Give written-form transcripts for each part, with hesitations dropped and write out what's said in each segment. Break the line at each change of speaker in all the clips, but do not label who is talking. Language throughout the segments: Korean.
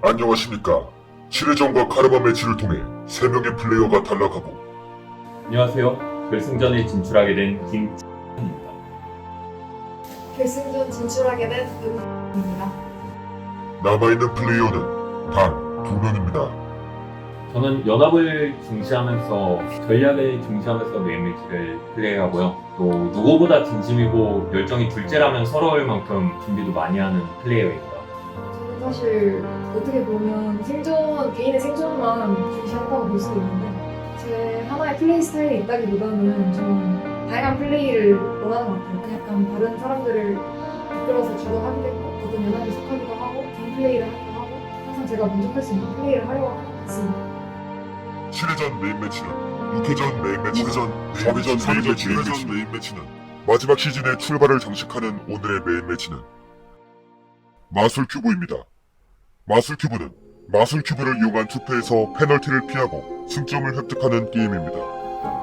안녕하십니까. 7회전과 카르마 매치를 통해 3명의 플레이어가 탈락하고
안녕하세요. 결승전에 진출하게 된 김입니다.
결승전 진출하게 된 은입니다.
남아있는 플레이어는 단 2명입니다.
저는 연합을 중시하면서 전략을 중시하면서 메인 매치를 플레이하고요. 또 누구보다 진심이고 열정이 둘째라면 서러울 만큼 준비도 많이 하는 플레이어입니다.
저는 사실 어떻게 보면 개인의 생존만 중시한다고 볼 수도 있는데 제 하나의 플레이 스타일이 있다기보다는 좀 다양한 플레이를 원하는 것 같아요. 약간 다른 사람들을 이끌어서 주도하기도 했고 어떤 연합에 속하기도 하고 전 플레이를 하기도 하고 항상 제가 만족할 수 있는 플레이를 하려고 하는 것 같습니다.
7회전 메인 매치는 6회전 메인 매치, 3회전 메인 매치는 마지막 시즌의 출발을 장식하는 오늘의 메인 매치는 마술 큐브입니다. 마술 큐브는 마술 큐브를 이용한 투표에서 페널티를 피하고 승점을 획득하는 게임입니다.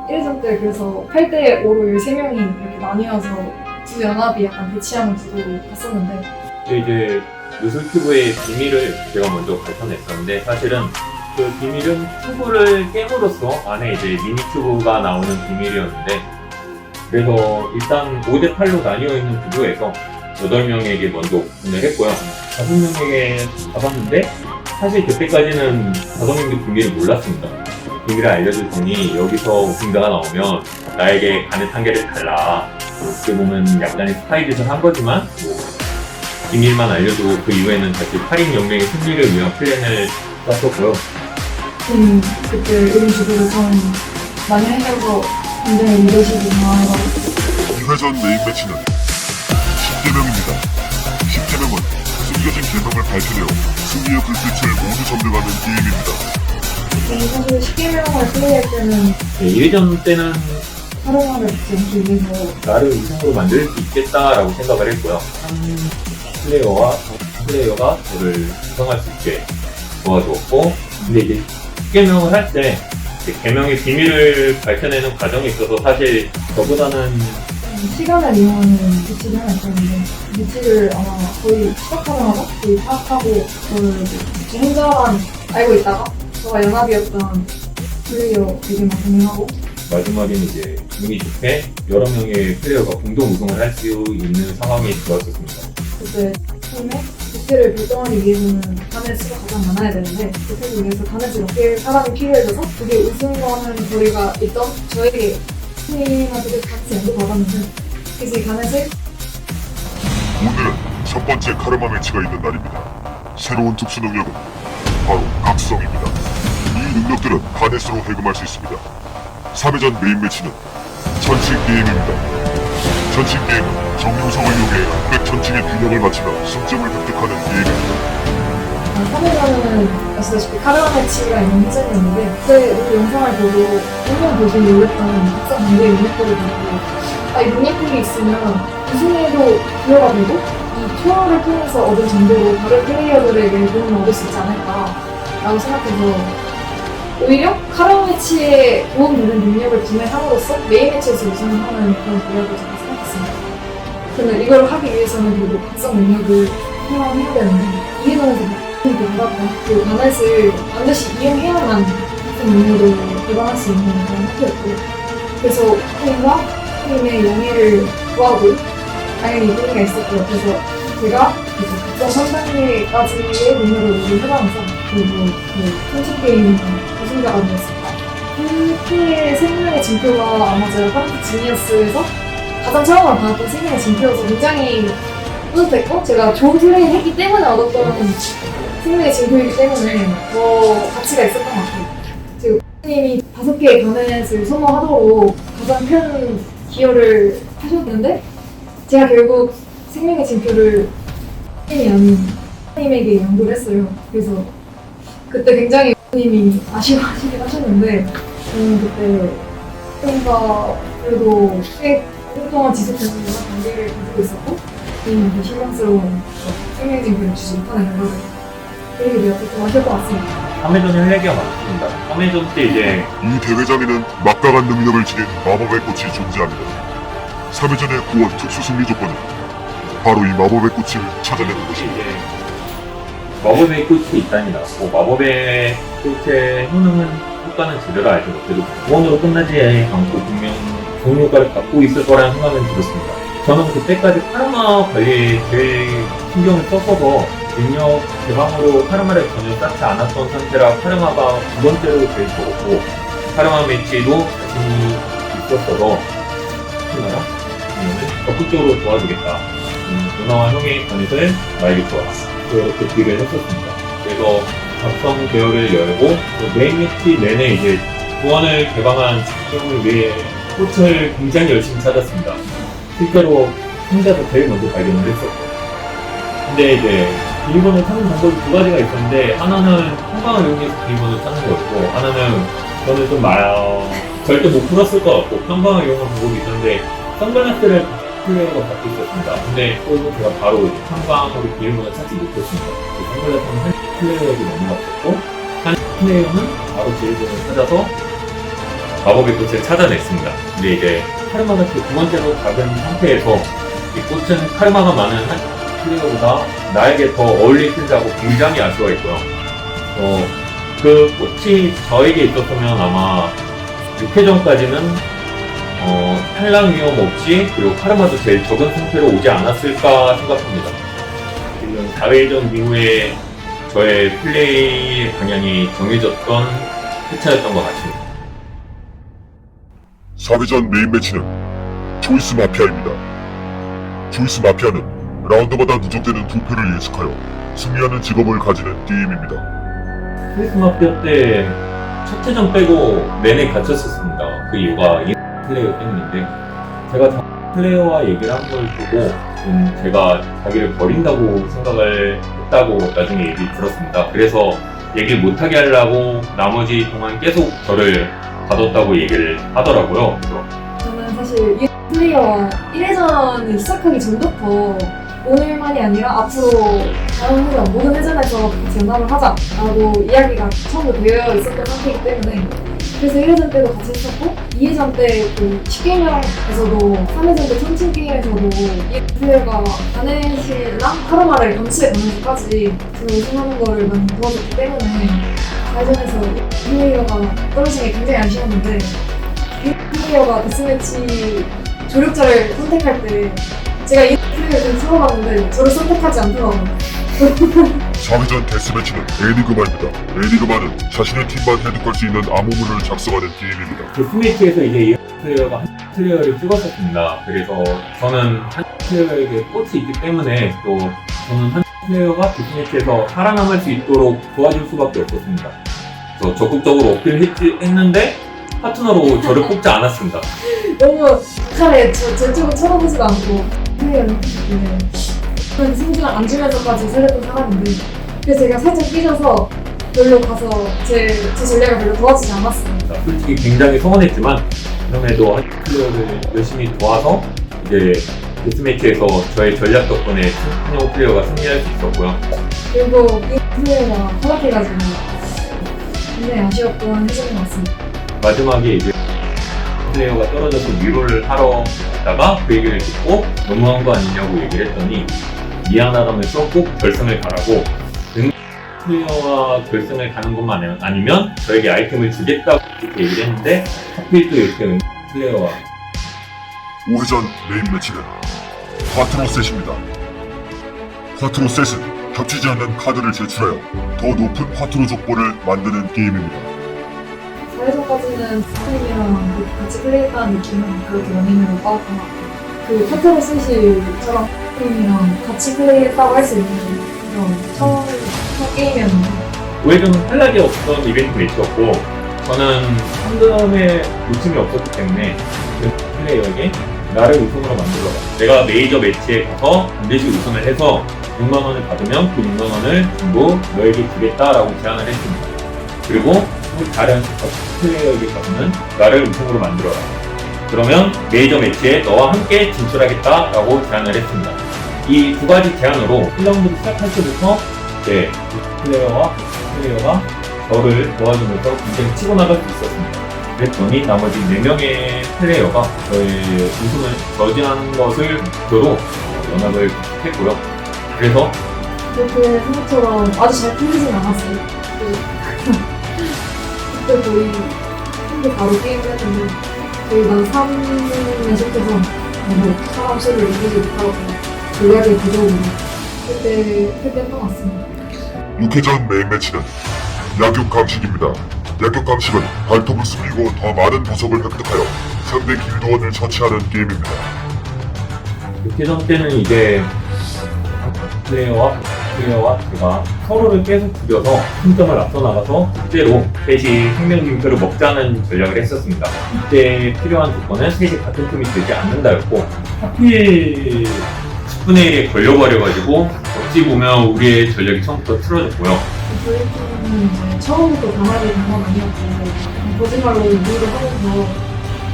1회전 때 그래서 8대5로 13명이 이렇게 나뉘어서 두 연합이 약간 대치함을 두고 갔었는데
이제 요술큐브의 비밀을 제가 먼저 밝혀냈었는데 사실은 그 비밀은 큐브를 깨물어서 안에 이제 미니 큐브가 나오는 비밀이었는데 그래서 일단 5대8로 나뉘어 있는 구조에서 8명에게 먼저 오픈을 했고요. 5명에게 잡았는데 사실 그때까지는 5명도 비밀을 몰랐습니다. 비밀을 알려줄 테니 여기서 우승자가 나오면 나에게 가는 한계를 달라. 어떻게 보면 약간의 스파이짓을 한 거지만 뭐 비밀만 알려주고 그 이후에는 다시 8인 연맹의 승리를 위한 플랜을 짰었고요.
그때 이런 식으로 좀 많이 하셔서 굉장히 리더십이 강해가지고
2회전 메인 매치는 10개명입니다. 10개명은 숨겨진 개명을 밝혀내어 승리의 불빛을 모두 점령하는 게임입니다.
저는 사실 10개명을 플레이할 때는
1회전 때는
활용하를 받지 않기 위해서
나를 우승으로 만들 수 있겠다라고 생각을 했고요. 한 플레이어가 저를 우승할 수 있게 도와주었고, 근데 이제 개명을 할 때 개명의 비밀을 밝혀내는 과정에 있어서 사실 저보다는
시간을 이용하는 규칙이 하나 있었는데 규칙을 아마 거의 시작하자마자 거의 파악하고 저를 저 혼자만 알고 있다가 저가 연합이었던 플레이어에게만 공유하고
마지막에는 이제 운이 좋게 여러 명의 플레이어가 공동 우승을 할 수 있는 상황이 들어왔었습니다.
그때 처음에 규칙을 결정하기 위해서는 가넷 수가 가장 많아야 되는데 그렇게 위해서 가넷을 몇 개의 사람이 필요해져서 그게 우승과는 거리가 있던 저에게 팀한테 같이 연구받았는데 그래서 이 가넷을
오늘은 첫 번째 카르마 매치가 있는 날입니다. 새로운 특수 능력은 바로 각성입니다. 이 능력들은 가넷으로 해금할 수 있습니다. 3회전 메인 매치는 전칭 게임입니다. 전칭 게임은 정유성을 이용해 600전칭의 균형을 맞추며 승점을 획득하는 게임입니다.
3회전은 아시다시피 카르마 매치가 있는 회전이었는데 그때 우리 영상을 보고 분명 보시 놀랬던 각성 관계의 루니풀을 보고 이 루니풀이 있으면 우승에도 기여가 되고 이 투어를 통해서 얻은 정보로 다른 플레이어들에게 도움을 얻을 수 있지 않을까라고 생각해서 오히려 카르마 매치에 도움되는 능력을 구매함으로써 메인 매치에서 우승을 하는 그런 전략을 제가 생각했습니다. 근데 이걸 하기 위해서는 그리고 각성 능력을 사용해야 되는데 이해전에서 받았던 그 가넷을 반드시 이용해야만 각성 능력을 개발할 수 있는 그런 학교였고 그래서 팀과 팀의 영예를 구하고 당연히 흥미가 있었고요. 그래서 제가 각성 3단계까지의 능력을 해가면서 그리고 그 통신게임 우승자가 되었습니다. 그 팀의 생명의 징표가 아마 제가 파란색 지니어스에서 가장 처음으로 받았던 생명의 징표여서 굉장히 뿌듯했고 제가 좋은 플레이를 했기 때문에 얻었던 생명의 징표이기 때문에 더 가치가 있었던 것 같아요. 지금 님이 5개의 가넷을 소모하도록 가장 큰 기여를 하셨는데 제가 결국 생명의 징표를 님이 아닌 님에게 양보를 했어요. 그래서 그때 굉장히 님이 아쉬워하시긴 하셨는데 저는 그때 뭔가 그래도 꽤 오랫동안 지속되는 연락 관계를 가지고 있었고 님한테 실망스러운 생명의 징표를 주지 못하는 연락을 그리게 되어서 좀 아쉬울 것 같습니다.
3회전을 할 얘기가 많습니다. 3회전 때 이제
이 대회장에는 막강한 능력을 지닌 마법의 꽃이 존재합니다. 3회전의 구원 특수 승리 조건은 바로 이 마법의 꽃을 찾아내는 것입니다.
이제 마법의 꽃이 있다니 나왔고, 마법의 꽃의 효과는 제대로 알지 못해도 구원으로 끝나지 않고 분명 좋은 효과를 갖고 있을 거라는 생각은 들었습니다. 저는 그때까지 카르마 관리에 제일 신경을 썼어서 능력 개방으로 카르마를 전혀 쌓지 않았던 상태라 카르마가 두 번째로 제일 적었고, 카르마 매치도 자신이 있었어서 누나랑 적극적으로 도와주겠다. 누나와 형의 관계를 나에게 줘라. 그렇게 딜을 했었습니다. 그래서 각성 계열을 열고 메인 매치 내내 이제 구원을 개방한 작품을 위해 꽃을 굉장히 열심히 찾았습니다. 실제로 혼자서 제일 먼저 발견을 했었고, 근데 이제 비밀번호 찾는 방법이 두 가지가 있었는데, 하나는 한방을 이용해서 비밀번호 찾는 거였고, 하나는 저는 좀 절대 못 풀었을 것 같고 평방을 이용한 방법이 있었는데, 선글라스를 플레이어가 받고 있었습니다. 근데 또 제가 바로 평방으로 비밀번호 찾지 못했습니다. 선글라스는 한 플레이어에게 넘어갔었고, 한 플레이어는 바로 비밀번호를 찾아서 마법의 꽃을 찾아냈습니다. 근데 이제 카르마가 두 번째로 작은 상태에서 이 꽃은 카르마가 많은 한 플레이어보다 나에게 더 어울릴 텐다고 굉장히 아쉬워했고요. 그 꽃이 저에게 있었으면 아마 6회전까지는 탈락 위험 없이, 그리고 카르마도 제일 적은 상태로 오지 않았을까 생각합니다. 지금 4회전 이후에 저의 플레이 방향이 정해졌던 회차였던 것 같습니다.
4회전 메인 매치는 조이스 마피아입니다. 조이스 마피아는 라운드마다 누적되는 투표를 예측하여 승리하는 직업을 가지는 게임입니다.
스위스 마피아 때 첫 회전 빼고 내내 갇혔었습니다. 그 이유가 이 플레이어 때문인데, 제가 플레이어와 얘기를 한 걸 보고 제가 자기를 버린다고 생각을 했다고 나중에 얘기 들었습니다. 그래서 얘기를 못하게 하려고 나머지 동안 계속 저를 가뒀다고 얘기를 하더라고요. 그래서
저는 사실 이 플레이어와 1회전을 시작하기 전부터 오늘만이 아니라 앞으로 다음 회전, 모든 회전에서 같이 연합을 하자라고 이야기가 처음부터 되어 있었던 상태이기 때문에, 그래서 1회전 때도 같이 했었고, 2회전 때 그 10게임에서도 3회전 때 천칭 게임에서도 이 플레이어가 가넷이랑 카르마를 동시에 가면서까지 저를 우승하는 거를 많이 도와줬기 때문에 4회전에서 이 플레이어가 떨어지는 게 굉장히 아쉬웠는데, 이 플레이어가 데스매치 조력자를 선택할 때 제가 이 플레이어를 처음 봤는데 저를 선택하지 않더라고요.
4회전 데스매치는 에니그마입니다. 에니그마는 자신의 팀만 해독할 수 있는 암호문을 작성하는 게임입니다.
데스매치에서 이제 이 플레이어가 한 플레이어를 찍었었습니다. 그래서 저는 한 플레이어에게 꽃이 있기 때문에, 또 저는 한 플레이어가 데스매치에서 살아남을 수 있도록 도와줄 수밖에 없었습니다. 그래서 적극적으로 어필했는데 파트너로 저를 뽑지 않았습니다.
너무 차라리 제 쪽을 쳐다보지도 않고 플레이어는 생존을 안 주면서까지 살렸던 사람인데, 그래서 제가 살짝 삐져서 별로 가서 제 전략을 별로 도와주지 않았습니다.
솔직히 굉장히 서운했지만, 그럼에도 한 플레이어를 열심히 도와서 이제 데스매치에서 저의 전략 덕분에 한영 플레이어가 승리할 수 있었고요.
그리고 이 플레이어가 허락해가지고 굉장히 아쉬웠던 해석인 것 같습니다.
마지막에 이제 플레이어가 떨어져서 위로를 하러 갔다가 그 얘기를 듣고 너무한 거 아니냐고 얘기를 했더니, 미안하다면서 꼭 결승을 가라고, 플레이어가 결승을 가는 것만 아니면 저에게 아이템을 주겠다고 이렇게 얘기를 했는데, 하필 또 이렇게 플레이어가
5회전 메인 매치는 콰트로 셋입니다. 콰트로 셋은 겹치지 않는 카드를 제출하여 더 높은 콰트로 족보를 만드는 게임입니다.
4회전까지는 스팀이랑 같이 플레이했다는 느낌은 그렇게 원인으로 빠졌던 것 같아요. 그 파트로 셋이 저랑 스팀이랑 같이 플레이했다고 할 수 있는 처음 게임이었는데,
5회전은 탈락이 없던 이벤트 매치였고, 저는 상금에 욕심이 없었기 때문에 그 플레이어에게 나를 우승으로 만들어라. 내가 메이저 매치에 가서 반드시 우승을 해서 6만원을 받으면 그 6만원을 전부 너에게 주겠다라고 제안을 했습니다. 그리고 다른 플레이어에게 가서는 나를 우승으로 만들어라. 그러면 메이저 매치에 너와 함께 진출하겠다라고 제안을 했습니다. 이 두 가지 제안으로 1라운드를 시작할 때부터 이제 플레이어가 저를 도와주면서 굉장히 치고 나갈 수 있었습니다. 그랬더니 나머지 4명의 플레이어가 저의 우승을 저지하는 것을 목표로 연합을 했고요. 그래서
그렇게 생각처럼 아주 잘 풀리진 않았어요. 그때 거의 한개 바로 게임을 했는데 거의 난 3에 속해서 사람 수를 이기지 못하고 전략의 부족으로 그때 했던 것 같습니다.
6회전 메인 매치는 약육 감식입니다. 약육 감식은 발톱을 숨기고 더 많은 보석을 획득하여 상대 길드원을 처치하는 게임입니다.
6회전 때는 이제 플레이어와 제가 서로를 계속 죽여서 승점을 앞서 나가서 실제로 셋이 생명징표를 먹자는 전략을 했었습니다. 이때 필요한 조건은 셋이 같은 팀이 되지 않는다였고 하필 10분의 1에 걸려버려가지고 어찌 보면 우리의 전략이 처음부터 틀어졌고요.
저희 팀은 이제 처음부터 단합이 된 건 아니었고 거짓말로 유의를 하면서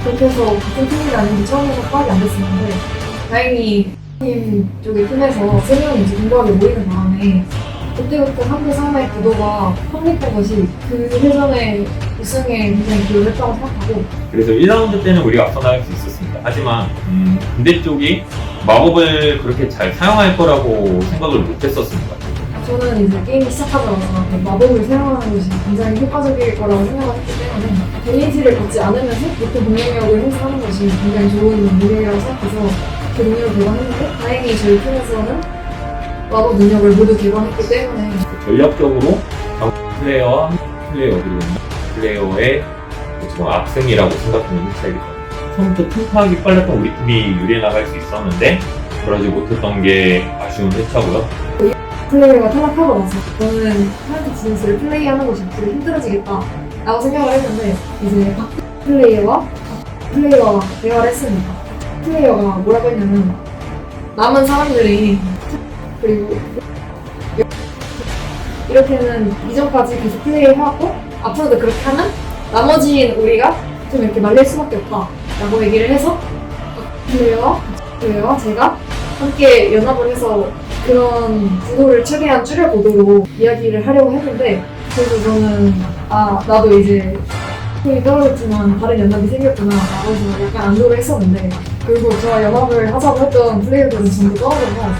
그렇게 해서 같은 팀이라는 게 처음에는 파악이 안 됐었는데 다행히 팀 쪽의 팀에서 3명이 이제 공부하게 모이는 바람에 그때부터 3대 3의 구도가 확립된 것이 그 회전의 우승에 굉장히 기여를 했다고 생각하고
그래서 1라운드 때는 우리가 앞서 나갈 수 있었습니다. 하지만 군대 쪽이 마법을 그렇게 잘 사용할 거라고 생각을 못했었습니다.
저는 이제 게임이 시작하자마자 마법을 사용하는 것이 굉장히 효과적일 거라고 생각을 했기 때문에 데미지를 받지 않으면서 보통 공격력을 행사하는 것이 굉장히 좋은 능력이라고 생각해서 그 능력을 개발했는데 다행히 저희 팀에서는 마법 능력을 모두 개발했기 때문에
전략적으로 플레이어와 플레이어 그리고 플레이어의 지금 악승이라고 생각하는 일차이겠죠. 처음부터 팀 파악이 빨랐던 우리 팀이 유리해 나갈 수 있었는데 그러지 못했던 게 아쉬운 회차고요.
플레이어가 탈락하고 나서 저는 파이트 지니스를 플레이하는 것이 앞으로 힘들어지겠다 라고 생각을 했는데 이제 박 플레이어와 대화를 했습니다. 플레이어가 뭐라고 했냐면 남은 사람들이 그리고 이렇게는 이전까지 계속 플레이를 해왔고 앞으로도 그렇게 하면 나머지인 우리가 좀 이렇게 말릴 수밖에 없다 라고 얘기를 해서 플레이어와 제가 함께 연합을 해서 그런 구도를 최대한 줄여보도록 이야기를 하려고 했는데 그래서 저는 나도 이제 힘이 떨어졌지만 다른 연합이 생겼구나 라고 해서 약간 안도를 했었는데 결국 저와 연합을 하자고 했던 플레이어들은 전부 떨어져서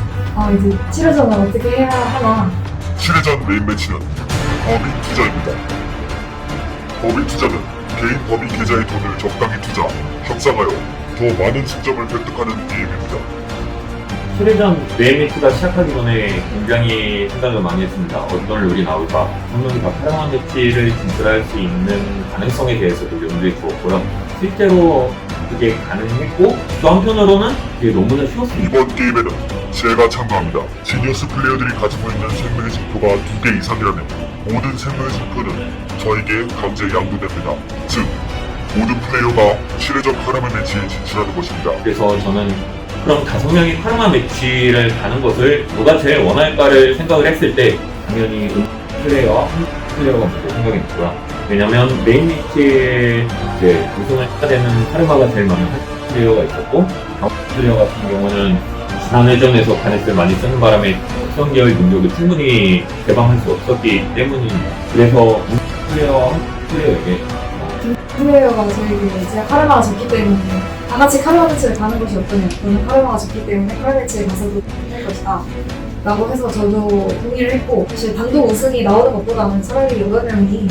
이제 7회전을 어떻게 해야 하나
7회전 메인 매치는 법인 투자입니다. 법인 투자는 개인 법인 계좌의 돈을 적당히 투자, 협상하여 더 많은 승점을 획득하는 게임입니다.
7회전 메인 매치가 시작하기 전에 굉장히 생각을 많이 했습니다. 어떤 룰이 나올까? 분명히 다 파라만 매치를 진출할 수 있는 가능성에 대해서도 염두에 두었고요. 실제로 그게 가능했고 또 한편으로는 그게 너무나 쉬웠습니다.
이번 게임에는 제가 참가합니다. 지니어스 플레이어들이 가지고 있는 생명의 징표가 2개 이상이라면 모든 생명의 징표는 저에게 강제 양도됩니다. 즉, 모든 플레이어가 7회전 카라멜 매치에 진출하는 것입니다.
그래서 저는 그럼 5명이 파라마 매치를 가는 것을 누가 제일 원할까를 생각을 했을 때 당연히 플레이어와 플레이어가 먼저 생각이 들고요. 왜냐면 메인 매치에 이제 우승을 해야 되는 파르마가 제일 많은 플레이어가 있었고 플레이어 같은 경우는 지난 회전에서 가넷을 많이 쓰는 바람에 특성계열 능력을 충분히 개방할 수 없었기 때문입니다. 그래서 플레이어와 플레이어에게
플레이어가 저에게 제가 카르마가 적기 때문에 다 같이 카르마 매치를 가는 것이 어떠냐 저는 카르마가 적기 때문에 카르마 매치에 가서도 할 것이다 라고 해서 저도 동의를 했고 사실 단독 우승이 나오는 것보다는 차라리 여러 명이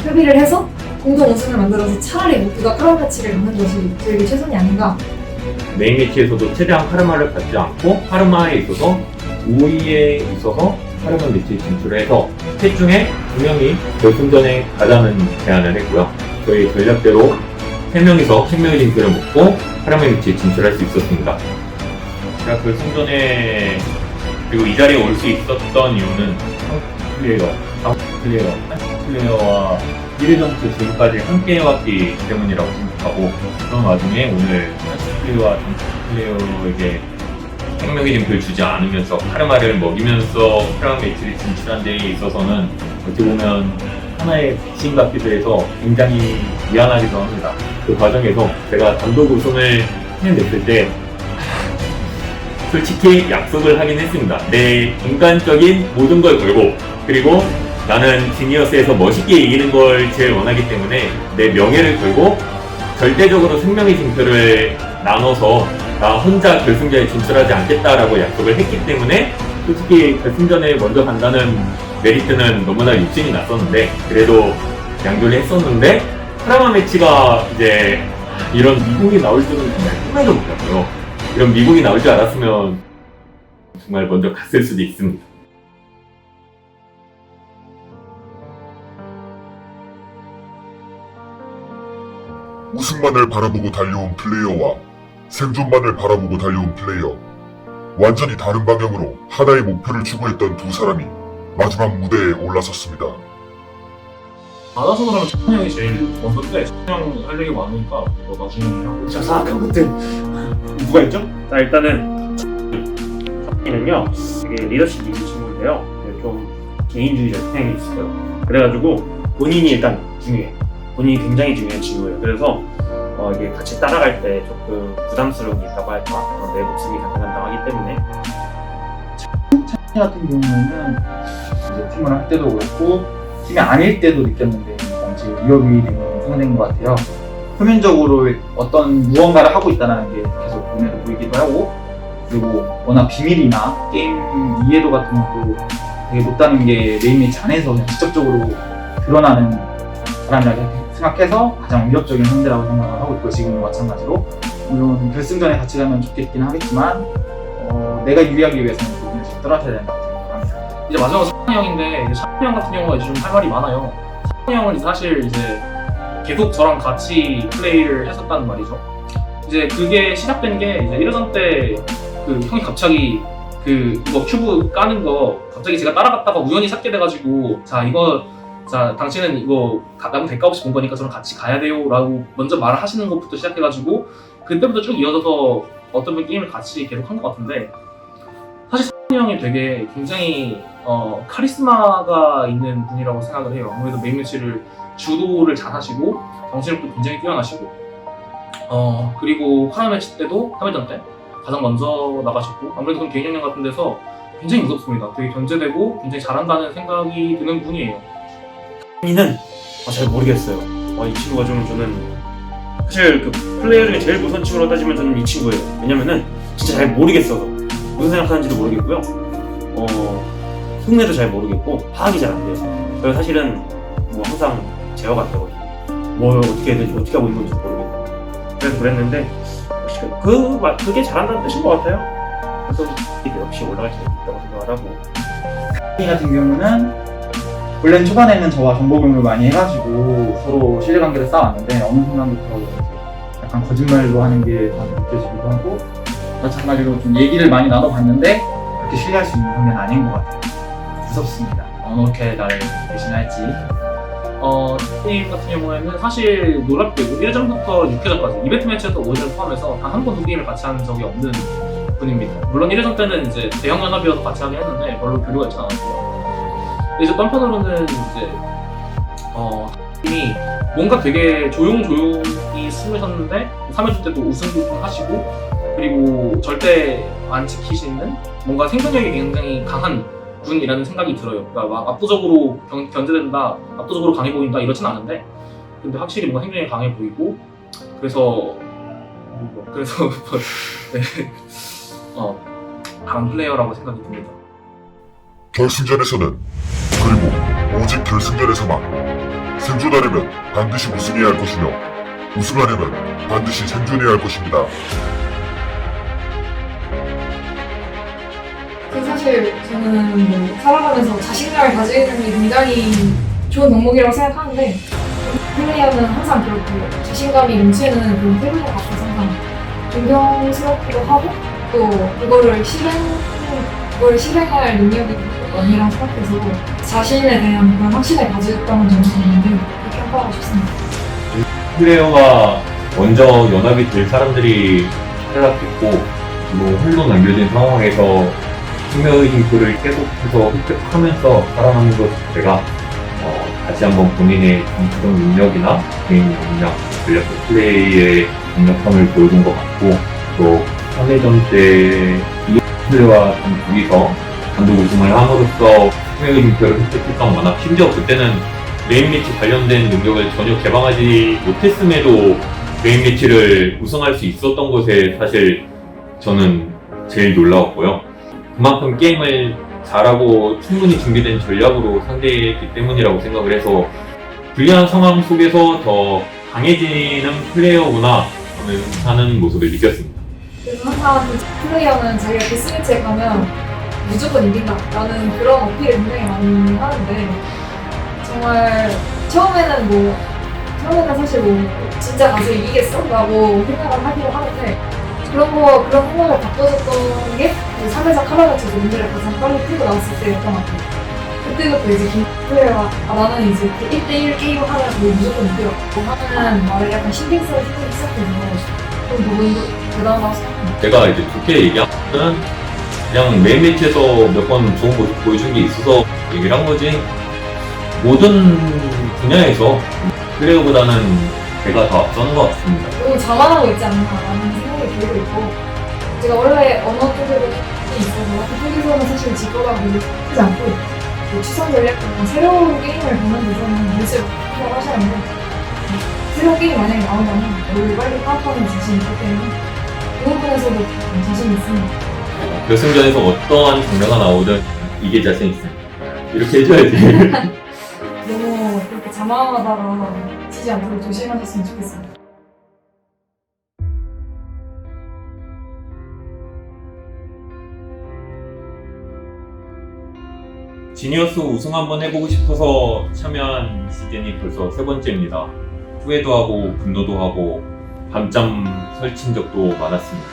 협의를 해서 공동 우승을 만들어서 차라리 모두가 카르마 매치를 가는 것이 저에게 최선이 아닌가.
메인 매치에서도 최대한 카르마를 받지 않고 카르마에 있어서 우위에 있어서 카르마 매치에 진출해서 셋 중에 2명이 결승전에 가자는 제안을 했고요. 저희 전략대로 3명이서 생명의 징표를 먹고 카르마 매치에 진출할 수 있었습니다. 제가 결승전에 그리고 이 자리에 올 수 있었던 이유는 플레이어와 1회전부터 지금까지 함께 해왔기 때문이라고 생각하고 그런 와중에 오늘 플레이어와 플레이어에게 생명의 징표를 주지 않으면서 카르마를 먹이면서 카르마 매치를 진출한 데 있어서는 어떻게 보면 하나의 빚인 같기도 해서 굉장히 미안하기도 합니다. 그 과정에서 제가 단독 우승을 해냈을 때 솔직히 약속을 하긴 했습니다. 내 인간적인 모든 걸 걸고 그리고 나는 지니어스에서 멋있게 이기는 걸 제일 원하기 때문에 내 명예를 걸고 절대적으로 생명의 징표를 나눠서 나 혼자 결승전에 진출하지 않겠다라고 약속을 했기 때문에 솔직히 결승전에 먼저 간다는 메리트는 너무나 육진이 났었는데 그래도 양조를 했었는데 카라마 매치가 이제 이런 미국이 나올 줄은 정말 꿈에도 몰랐고요. 이런 미국이 나올 줄 알았으면 정말 먼저 갔을 수도 있습니다.
우승만을 바라보고 달려온 플레이어와 생존만을 바라보고 달려온 플레이어. 완전히 다른 방향으로 하나의 목표를 추구했던 두 사람이 마지막 무대에 올라섰습니다.
받아서 그러면 찬이 형이 제일 먼저인데 찬이 형 할 얘기 많으니까 너 나중에 하고
자, 생각한 것들 누가 있죠? 자, 일단은 찬이는요 되게 리더십 있는 친구인데요. 좀 개인주의적 성향이 있어요. 그래가지고 본인이 일단 중요해. 본인이 굉장히 중요한 친구예요. 그래서 이게 같이 따라갈 때 조금 부담스러운 게 있다고 할까? 내 목숨이 간당간당하기 때문에 찬이 같은 경우에는 이제 팀을 할 때도 그렇고 팀이 아닐 때도 느꼈는데 제일 위협이 되는 상대인 것 같아요. 표면적으로 어떤 무언가를 하고 있다는 게 계속 눈에 보이기도 하고, 그리고 워낙 비밀이나 게임 이해도 같은 것도 되게 못하는 게 메인 매치 안에서 그냥 직접적으로 드러나는 사람이라고 생각해서 가장 위협적인 상대라고 생각을 하고 있고, 지금도 마찬가지로 물론 결승전에 같이 가면 좋겠긴 하겠지만 내가 유리하기 위해서는 그 부분을 좀 떨어져야 된다고 생각합니다.
이제 마지막으로 찬이 형인데 이제 찬이 형 같은 경우가 이제 좀 할 말이 많아요. 찬이 형은 사실 이제 계속 저랑 같이 플레이를 했었다는 말이죠. 이제 그게 시작된 게 이제 1회전 때 그 형이 갑자기 이거 큐브 까는 거 갑자기 제가 따라갔다가 우연히 찾게 돼가지고 자 당신은 이거 나무 대가 없이 본 거니까 저랑 같이 가야 돼요 라고 먼저 말을 하시는 것부터 시작해가지고 그때부터 쭉 이어져서 어떤 분 게임을 같이 계속 한 것 같은데, 사실 찬이 형이 되게 굉장히 카리스마가 있는 분이라고 생각을 해요. 아무래도 메인 매치를 주도를 잘 하시고 정신력도 굉장히 뛰어나시고 그리고 카라마 매치 때도 3회전 때 가장 먼저 나가셨고, 아무래도 그런 개인 역량 같은 데서 굉장히 무섭습니다. 되게 견제되고 굉장히 잘한다는 생각이 드는 분이에요.
찬이는 잘 모르겠어요. 이 친구가 좀 저는 사실 그 플레이어 중에 제일 무서운 친구로 따지면 저는 이 친구예요. 왜냐면은 진짜 잘 모르겠어서 무슨 생각하는지도 모르겠고요. 흉내도 잘 모르겠고 파악이 잘 안 돼요. 그래서 사실은 뭐 항상 제어 같다거든요. 뭘 어떻게 해야 되지, 어떻게 하고 있는 건지 모르겠고, 그래서 그랬는데 그게 잘한다는 뜻인 것 같아요. 그래서 역시 올라갈 수 있다고 생각을 하고, 찬이 같은 경우는 원래는 초반에는 저와 정보 공유를 많이 해가지고 서로 신뢰관계를 쌓아왔는데 어느 순간부터 이제 약간 거짓말로 하는 게 더 느껴지기도 하고, 마찬가지로 좀 얘기를 많이 나눠봤는데 그렇게 신뢰할 수 있는 관계는 아닌 것 같아요. 무섭습니다. 어떻게 나를 대신할지.
게임 같은 경우에는 사실 놀랍게도 1회전부터 6회전까지 이벤트 매치에서 5회전 포함해서 단 한 번도 게임을 같이 한 적이 없는 분입니다. 물론 1회전 때는 이제 대형 연합이어서 같이 하긴 했는데 별로 교류가 있지 않았고요. 이제 딴 편으로는 이제 팀이 뭔가 되게 조용히 숨으셨는데 3회전 때도 우승도 하시고, 그리고 절대 안 지키시는 뭔가 생존력이 굉장히 강한 분이라는 생각이 들어요. 그러니까 막 압도적으로 견제된다, 압도적으로 강해 보인다 이렇진 않은데, 근데 확실히 뭔가 생존력이 강해 보이고, 그래서 네. 강한 플레이어라고 생각이 듭니다.
결승전에서는, 그리고 오직 결승전에서만 생존하려면 반드시 우승해야 할 것이며 우승하려면 반드시 생존해야 할 것입니다.
사실 저는 뭐 살아가면서 자신감을 가지는 게 굉장히 좋은 덕목이라고 생각하는데, 플레이어는 항상 그렇고 자신감이 넘치는 그런 태도인 것 같아서 항상 존경스럽기도 하고, 또 그거를 실행할 능력이 아니라고 생각해서 자신에 대한 그런 확신을 가졌다는 점이 있는데 그렇게 평가하고 싶습니다.
플레이어가 먼저 연합이 될 사람들이 탈락했고, 그리고 홀로 남겨진 상황에서 생명의 징표를 계속해서 획득하면서 살아남는 것 자체가 다시 한번 본인의 정치적 능력이나 개인 역량, 전략적 플레이의 강력함을 보여준 것 같고, 또 3회전 때 이플레이와 둘이서 단독 우승을 함으로써 생명의 징표를 획득했던 거나, 심지어 그때는 메인 매치 관련된 능력을 전혀 개방하지 못했음에도 메인 매치를 우승할 수 있었던 것에 사실 저는 제일 놀라웠고요. 그만큼 게임을 잘하고 충분히 준비된 전략으로 상대했기 때문이라고 생각을 해서 불리한 상황 속에서 더 강해지는 플레이어구나 하는 모습을 느꼈습니다.
그래서 항상 그 플레이어는 자기가 데스매치에 가면 무조건 이긴다 라는 그런 어필을 굉장히 많이 하는데 정말 처음에는 사실 진짜 가서 이기겠어? 라고 생각을 하기도 하는데 그런 생각을 바꿔줬던 게 3회전 카라바치에서 문제를 가장 빨리 풀고 나왔을 때였던 것 같아요. 그때부터 이제 김 플레이어가 나는 이제 1대1 게임을 하면 무조건 이기라고 하는 말을 약간 신경 쓰기 시작해서 그런 부분도 대단하다고 생각합니다.
제가 이제 좋게 얘기하면 그냥 메인 매치에서 몇 번 좋은 모습 보여준 게 있어서 얘기를 한 거지 모든 분야에서 플레이어보다는 제가 더 앞서는 것 같습니다.
너무 자만하고 있지 않나라는 생각이 들고 있고 제가 원래 언어 쪽으로 있어서 그쪽에서는 사실 질 거라고 생각하지 않고 추천 전략과 새로운 게임을 보는 데서는 무슨 생각을 하시는데 새로운 게임 만약에 나온다면 원래 빨리 파악하는 자신이 있기 때문에 그 부분에서도 자신이 있습니다.
결승전에서 어떠한 장면가 나오든 이게 자신 있습니다. 이렇게 해줘야지.
너무 그렇게 자만하다가 지지 않도록 조심하셨으면 좋겠습니다.
지니어스 우승 한번 해보고 싶어서 참여한 시즌이 벌써 3번째입니다. 후회도 하고 분노도 하고 밤잠 설친 적도 많았습니다.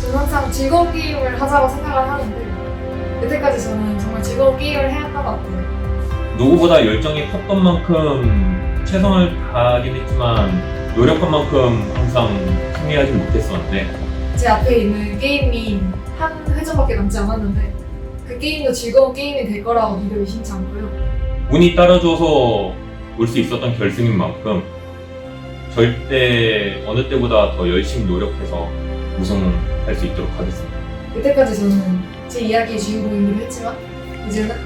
저는 항상 즐거운 게임을 하자고 생각을 하는데 여태까지 저는 정말 즐거운 게임을 해왔던 것 같아요.
누구보다 열정이 컸던 만큼 최선을 다하긴 했지만 노력한 만큼 항상 승리하지 못했었는데
제 앞에 있는 게임이 한 회전밖에 남지 않았는데 그 게임도 즐거운 게임이 될 거라고 믿어 의심치 않고요.
운이 따라줘서 올 수 있었던 결승인 만큼 절대 어느 때보다 더 열심히 노력해서 우승할 수 있도록 하겠습니다.
여태까지 저는 제 이야기의 주인공이기도 했지만 이제는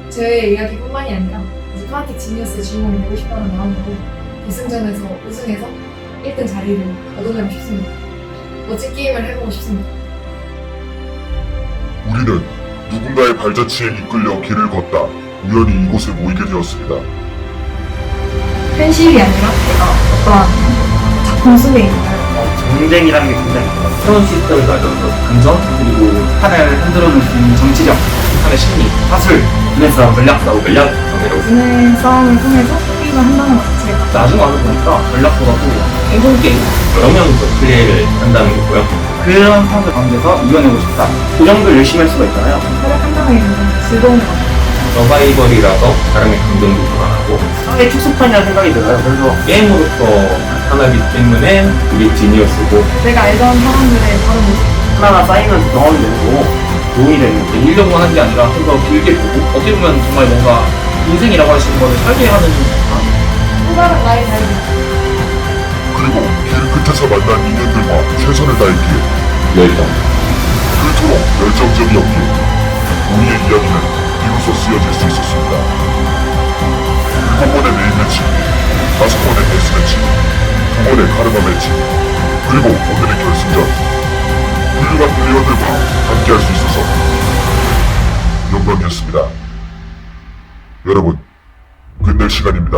제 이야기뿐만이 아니라 이제 파나틱 지니어스의 주인공이 되고 싶다는 마음으로 결승전에서 우승해서 1등 자리를 얻어내고 싶습니다. 멋진 게임을 해보고 싶습니다.
우리는 누군가의 발자취에 이끌려 길을 걷다 우연히 이곳에 모이게 되었습니다.
현실이 아니라 어떠한 작품 속에 있는
경쟁이라는 게 굉장히 좋아요.
새로운 시스템을 가져서 감정 그리고 판을 흔들어놓을 수 있는 정치적 판의 심리, 사술, 분해싸움, 전략싸움, 전략이라고
눈의 싸움을 통해서 게임을 한다는 것 자체가
나중에 와서 보니까 전략보다도 행동게임, 영향적 플레이를 한다는 거고요. 그런 사람들 가운데서 이겨내고 싶다. 그 정도 열심히 할 수가 있잖아요.
혈액 한 장에 있는 즐거운 것 같아요.
서바이벌이라서 사람의 감정도 교환하고
상당히 축소판이라는 생각이 들어요. 그래서
게임으로서 나타나기 때문에 우리 지니어스고
내가 알던 사람들의 다른 모습
하나하나 쌓이면서 경험이 되고 도움이 되는
일려고 하는 게 아니라 좀 더 길게 보고 어떻게 보면 정말 뭔가 인생이라고 할 수 있는 거를 살게 하는
또 다른 나의 삶이
그리고 길 끝에서 만난 인연들과 최선을 다했기에
열정.
그토록 열정적이었기에 우리의 이야기는 비로소 쓰여질 수 있었습니다. 7번의 메인 매치, 5번의 데스 매치, 2번의 카르마 매치, 그리고 오늘의 결승전. 훌륭한 플레이어들과 함께할 수 있어서 영광이었습니다. 여러분, 끝낼 시간입니다.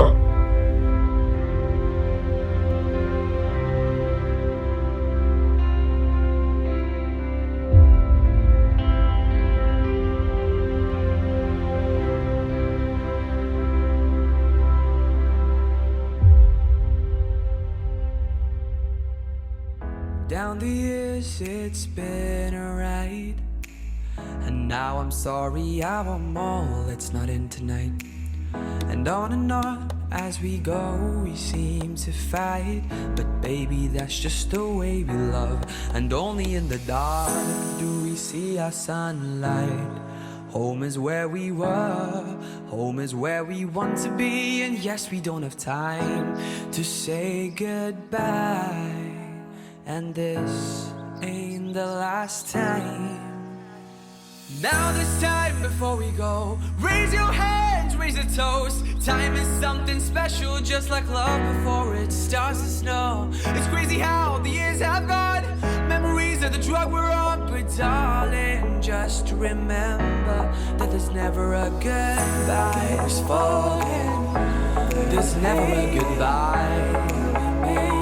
Down the years it's been a ride, and now I'm sorry I want more, let's not end tonight. And on as we go we seem to fight, but baby that's just the way we love. And only in the dark do we see our sunlight. Home is where we were, home is where we want to be. And yes, we don't have time to say goodbye, and this ain't the last time. Now this time before we go, raise your hands, raise a toast. Time is something special, just like love before it starts to snow. It's crazy how the years have gone, memories are the drug we're on, but darling, just best to remember that there's never a goodbye. Just forget, there's never a goodbye.